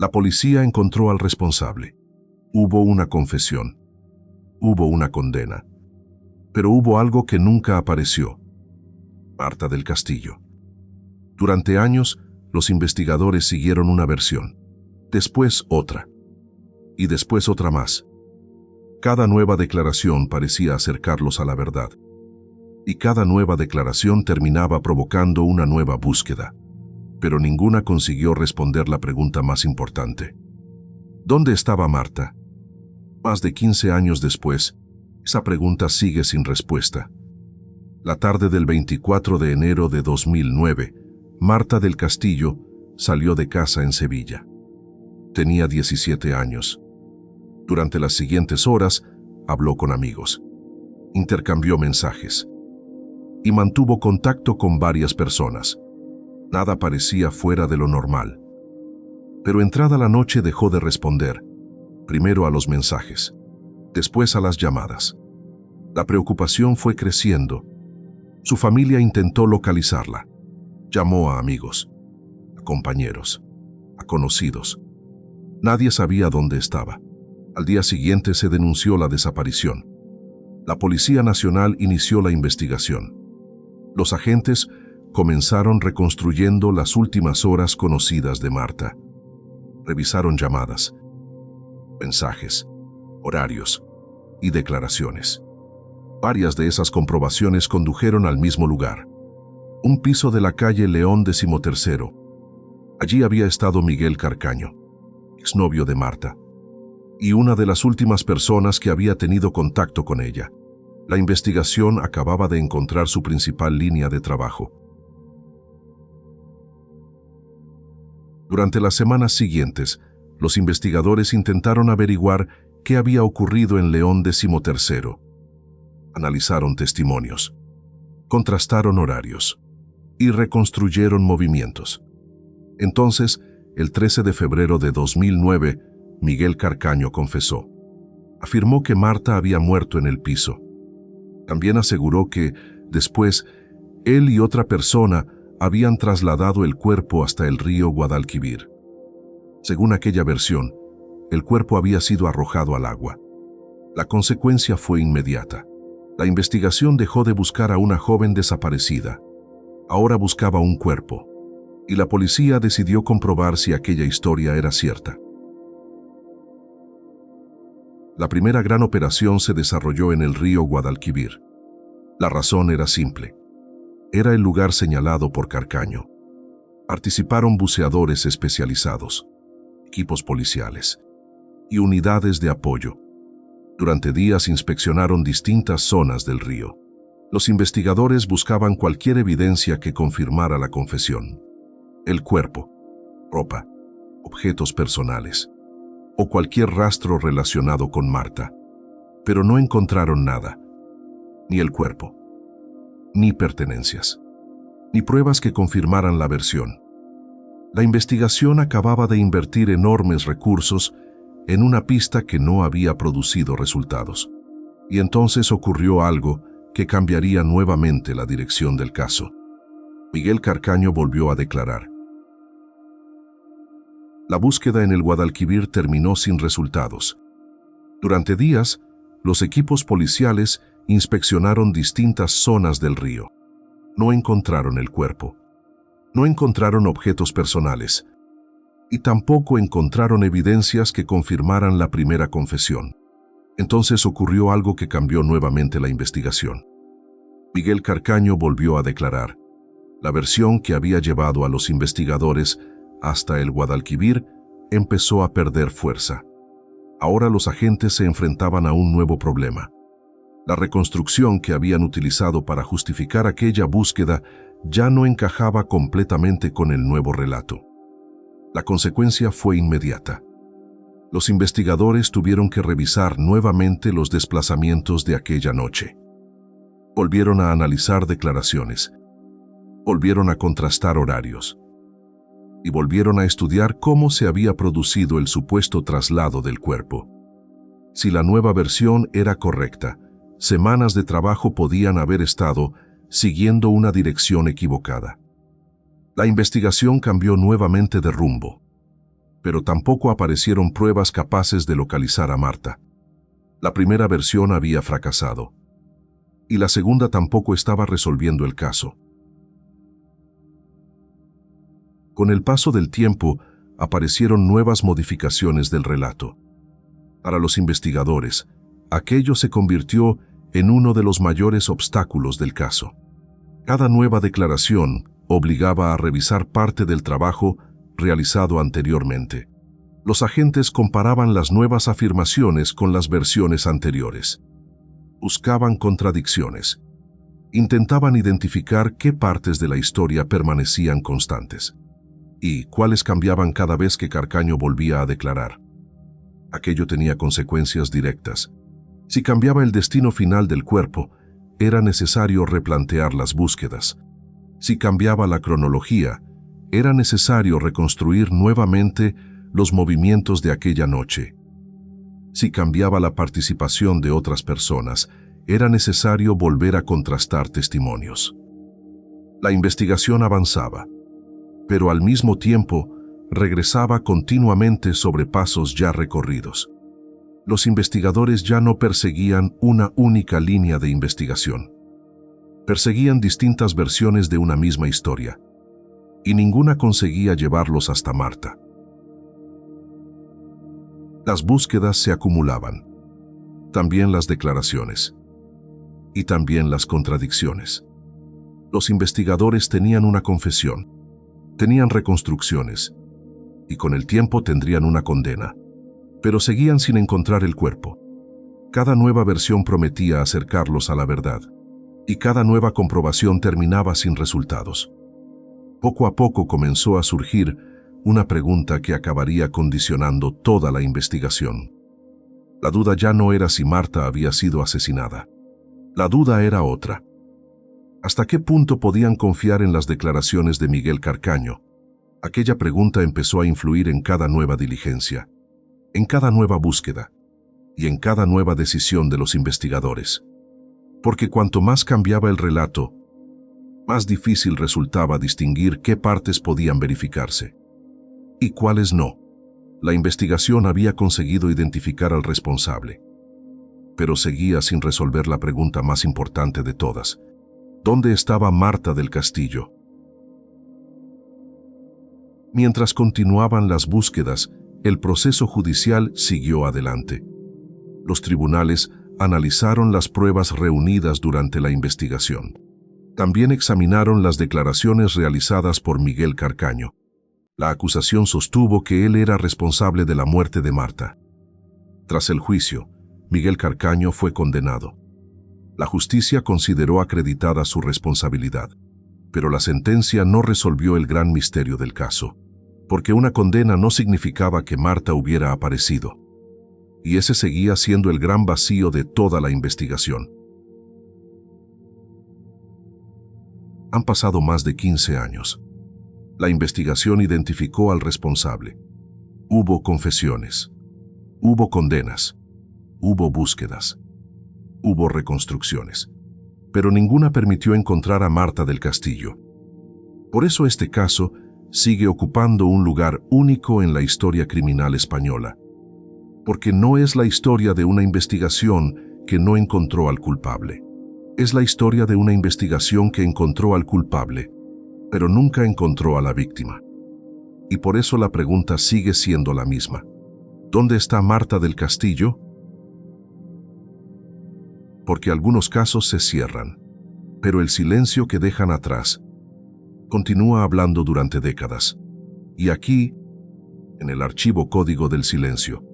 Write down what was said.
La policía encontró al responsable. Hubo una confesión. Hubo una condena. Pero hubo algo que nunca apareció. Marta del Castillo. Durante años, los investigadores siguieron una versión. Después otra. Y después otra más. Cada nueva declaración parecía acercarlos a la verdad. Y cada nueva declaración terminaba provocando una nueva búsqueda. Pero ninguna consiguió responder la pregunta más importante. ¿Dónde estaba Marta? Más de 15 años después, esa pregunta sigue sin respuesta. La tarde del 24 de enero de 2009, Marta del Castillo salió de casa en Sevilla. Tenía 17 años. Durante las siguientes horas, habló con amigos. Intercambió mensajes. Y mantuvo contacto con varias personas. Nada parecía fuera de lo normal. Pero entrada la noche dejó de responder, primero a los mensajes, después a las llamadas. La preocupación fue creciendo. Su familia intentó localizarla. Llamó a amigos, a compañeros, a conocidos. Nadie sabía dónde estaba. Al día siguiente se denunció la desaparición. La Policía Nacional inició la investigación. Los agentes comenzaron reconstruyendo las últimas horas conocidas de Marta. Revisaron llamadas, mensajes, horarios y declaraciones. Varias de esas comprobaciones condujeron al mismo lugar. Un piso de la calle León XIII. Allí había estado Miguel Carcaño, exnovio de Marta, y una de las últimas personas que había tenido contacto con ella. La investigación acababa de encontrar su principal línea de trabajo. Durante las semanas siguientes, los investigadores intentaron averiguar qué había ocurrido en León XIII. Analizaron testimonios, contrastaron horarios y reconstruyeron movimientos. Entonces, el 13 de febrero de 2009, Miguel Carcaño confesó. Afirmó que Marta había muerto en el piso. También aseguró que, después, él y otra persona habían trasladado el cuerpo hasta el río Guadalquivir. Según aquella versión, el cuerpo había sido arrojado al agua. La consecuencia fue inmediata. La investigación dejó de buscar a una joven desaparecida. Ahora buscaba un cuerpo. Y la policía decidió comprobar si aquella historia era cierta. La primera gran operación se desarrolló en el río Guadalquivir. La razón era simple. Era el lugar señalado por Carcaño. Participaron buceadores especializados, equipos policiales y unidades de apoyo. Durante días inspeccionaron distintas zonas del río. Los investigadores buscaban cualquier evidencia que confirmara la confesión. El cuerpo, ropa, objetos personales o cualquier rastro relacionado con Marta. Pero no encontraron nada. Ni el cuerpo, ni pertenencias, ni pruebas que confirmaran la versión. La investigación acababa de invertir enormes recursos en una pista que no había producido resultados. Y entonces ocurrió algo que cambiaría nuevamente la dirección del caso. Miguel Carcaño volvió a declarar. La búsqueda en el Guadalquivir terminó sin resultados. Durante días, los equipos policiales inspeccionaron distintas zonas del río. No encontraron el cuerpo. No encontraron objetos personales. Y tampoco encontraron evidencias que confirmaran la primera confesión. Entonces ocurrió algo que cambió nuevamente la investigación. Miguel Carcaño volvió a declarar. La versión que había llevado a los investigadores hasta el Guadalquivir empezó a perder fuerza. Ahora los agentes se enfrentaban a un nuevo problema. La reconstrucción que habían utilizado para justificar aquella búsqueda ya no encajaba completamente con el nuevo relato. La consecuencia fue inmediata. Los investigadores tuvieron que revisar nuevamente los desplazamientos de aquella noche. Volvieron a analizar declaraciones. Volvieron a contrastar horarios. Y volvieron a estudiar cómo se había producido el supuesto traslado del cuerpo. Si la nueva versión era correcta, semanas de trabajo podían haber estado siguiendo una dirección equivocada. La investigación cambió nuevamente de rumbo. pero tampoco aparecieron pruebas capaces de localizar a Marta. La primera versión había fracasado, y la segunda tampoco estaba resolviendo el caso. Con el paso del tiempo, aparecieron nuevas modificaciones del relato. Para los investigadores, aquello se convirtió en uno de los mayores obstáculos del caso. Cada nueva declaración obligaba a revisar parte del trabajo realizado anteriormente. Los agentes comparaban las nuevas afirmaciones con las versiones anteriores. Buscaban contradicciones. Intentaban identificar qué partes de la historia permanecían constantes y cuáles cambiaban cada vez que Carcaño volvía a declarar. Aquello tenía consecuencias directas. Si cambiaba el destino final del cuerpo, era necesario replantear las búsquedas. Si cambiaba la cronología, era necesario reconstruir nuevamente los movimientos de aquella noche. Si cambiaba la participación de otras personas, era necesario volver a contrastar testimonios. La investigación avanzaba, pero al mismo tiempo regresaba continuamente sobre pasos ya recorridos. Los investigadores ya no perseguían una única línea de investigación. Perseguían distintas versiones de una misma historia, y ninguna conseguía llevarlos hasta Marta. Las búsquedas se acumulaban, también las declaraciones, y también las contradicciones. Los investigadores tenían una confesión, tenían reconstrucciones, y con el tiempo tendrían una condena, pero seguían sin encontrar el cuerpo. Cada nueva versión prometía acercarlos a la verdad, y cada nueva comprobación terminaba sin resultados. Poco a poco comenzó a surgir una pregunta que acabaría condicionando toda la investigación. La duda ya no era si Marta había sido asesinada. La duda era otra. ¿Hasta qué punto podían confiar en las declaraciones de Miguel Carcaño? Aquella pregunta empezó a influir en cada nueva diligencia, en cada nueva búsqueda y en cada nueva decisión de los investigadores. Porque cuanto más cambiaba el relato, más difícil resultaba distinguir qué partes podían verificarse y cuáles no. La investigación había conseguido identificar al responsable, pero seguía sin resolver la pregunta más importante de todas. ¿Dónde estaba Marta del Castillo? Mientras continuaban las búsquedas, el proceso judicial siguió adelante. Los tribunales analizaron las pruebas reunidas durante la investigación. También examinaron las declaraciones realizadas por Miguel Carcaño. La acusación sostuvo que él era responsable de la muerte de Marta. Tras el juicio, Miguel Carcaño fue condenado. La justicia consideró acreditada su responsabilidad, pero la sentencia no resolvió el gran misterio del caso, porque una condena no significaba que Marta hubiera aparecido. Y ese seguía siendo el gran vacío de toda la investigación. Han pasado más de 15 años. La investigación identificó al responsable. Hubo confesiones. Hubo condenas. Hubo búsquedas. Hubo reconstrucciones. Pero ninguna permitió encontrar a Marta del Castillo. Por eso este caso sigue ocupando un lugar único en la historia criminal española. Porque no es la historia de una investigación que no encontró al culpable. Es la historia de una investigación que encontró al culpable, pero nunca encontró a la víctima. Y por eso la pregunta sigue siendo la misma. ¿Dónde está Marta del Castillo? Porque algunos casos se cierran, pero el silencio que dejan atrás continúa hablando durante décadas. Y aquí, en el archivo Código del Silencio,